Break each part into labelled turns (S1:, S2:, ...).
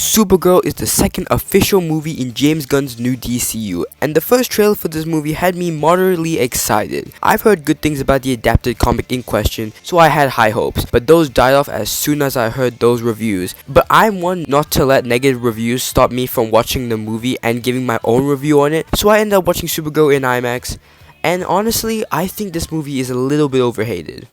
S1: Supergirl is the second official movie in James Gunn's new DCU, and the first trailer for this movie had me moderately excited. I've heard good things about the adapted comic in question, so I had high hopes, but those died off as soon as I heard those reviews. But I'm one not to let negative reviews stop me from watching the movie and giving my own review on it, so I ended up watching Supergirl in IMAX, and honestly, I think this movie is a little bit overhated.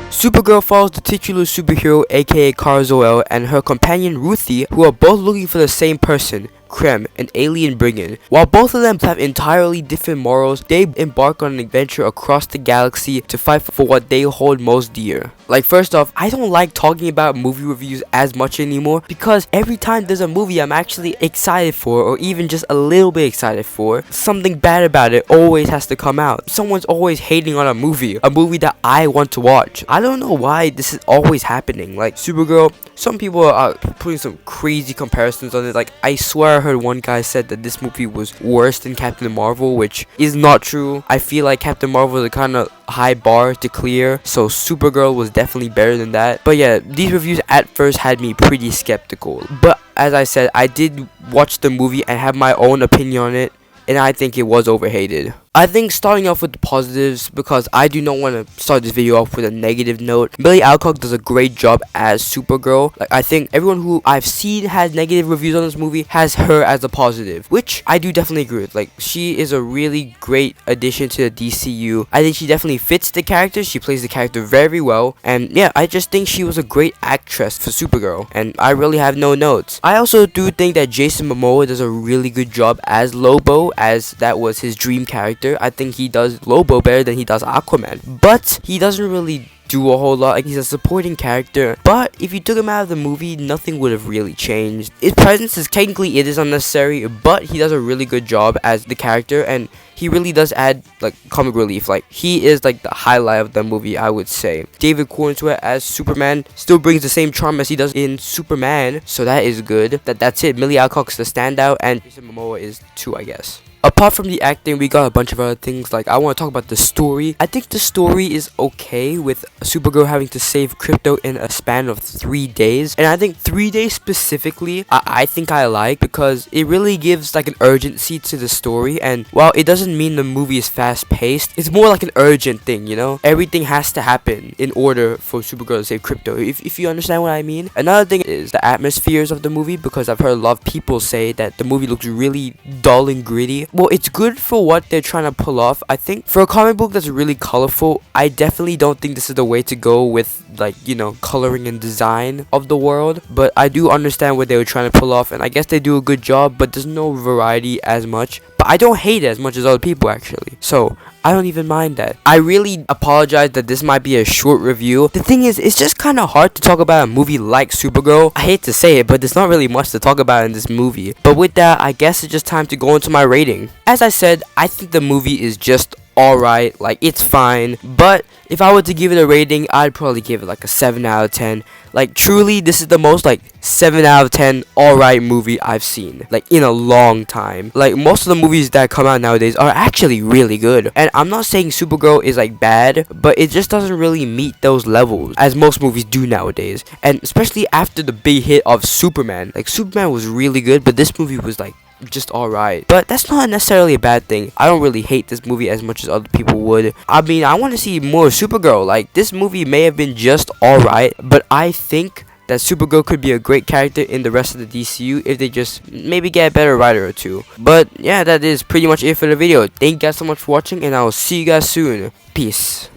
S1: Supergirl follows the titular superhero aka Kara Zor-El and her companion Ruthie, who are both looking for the same person, Krem, an alien brigand. While both of them have entirely different morals, they embark on an adventure across the galaxy to fight for what they hold most dear. Like, first off, I don't like talking about movie reviews as much anymore because every time there's a movie I'm actually excited for, or even just a little bit excited for, something bad about it always has to come out. Someone's always hating on a movie that I want to watch. I don't know why this is always happening. Like Supergirl, some people are putting some crazy comparisons on it. Like, I swear I heard one guy said that this movie was worse than Captain Marvel, which is not true. I feel like Captain Marvel is a kind of high bar to clear, so Supergirl was definitely better than that. But yeah, these reviews at first had me pretty skeptical. But as I said, I did watch the movie and have my own opinion on it, and I think it was overhated. I think starting off with the positives, because I do not want to start this video off with a negative note. Millie Alcock does a great job as Supergirl. Like, I think everyone who I've seen has negative reviews on this movie has her as a positive, which I do definitely agree with. Like, she is a really great addition to the DCU. I think she definitely fits the character. She plays the character very well, and yeah, I just think she was a great actress for Supergirl, and I really have no notes. I also do think that Jason Momoa does a really good job as Lobo, as that was his dream character. I think he does Lobo better than he does Aquaman, but he doesn't really do a whole lot. Like, he's a supporting character, but if you took him out of the movie, nothing would have really changed. His presence is technically, it is unnecessary, but he does a really good job as the character, and he really does add like comic relief. Like, he is like the highlight of the movie, I would say. David Cornsweet as Superman still brings the same charm as he does in Superman, so that is good. That's it. Millie Alcock's the standout, and Jason Momoa is too, I guess. Apart from the acting, we got a bunch of other things. Like, I want to talk about the story. I think the story is okay with Supergirl having to save Crypto in a span of 3 days. And I think 3 days specifically, I think I like, because it really gives like an urgency to the story. And while it doesn't mean the movie is fast paced, it's more like an urgent thing, you know? Everything has to happen in order for Supergirl to save Crypto, if you understand what I mean. Another thing is the atmospheres of the movie, because I've heard a lot of people say that the movie looks really dull and gritty. Well, it's good for what they're trying to pull off. I think for a comic book that's really colorful, I definitely don't think this is the way to go with, like, you know, coloring and design of the world. But I do understand what they were trying to pull off, and I guess they do a good job, but there's no variety as much. But I don't hate it as much as other people, actually, so I don't even mind that. I really apologize that this might be a short review. The thing is, it's just kind of hard to talk about a movie like Supergirl. I hate to say it, but there's not really much to talk about in this movie. But with that, I guess it's just time to go into my rating. As I said, I think the movie is just alright. Like, it's fine, but if I were to give it a rating, I'd probably give it like a 7 out of 10. Like, truly, this is the most like 7 out of 10 alright movie I've seen, like, in a long time. Like, most of the movies that come out nowadays are actually really good, and I'm not saying Supergirl is like bad, but it just doesn't really meet those levels as most movies do nowadays. And especially after the big hit of Superman. Like, Superman was really good, but this movie was like just alright. But that's not necessarily a bad thing. I don't really hate this movie as much as other people would. I mean, I want to see more Supergirl. Like, this movie may have been just alright, but I think that Supergirl could be a great character in the rest of the DCU if they just maybe get a better writer or two. But yeah, that is pretty much it for the video. Thank you guys so much for watching, and I will see you guys soon. Peace.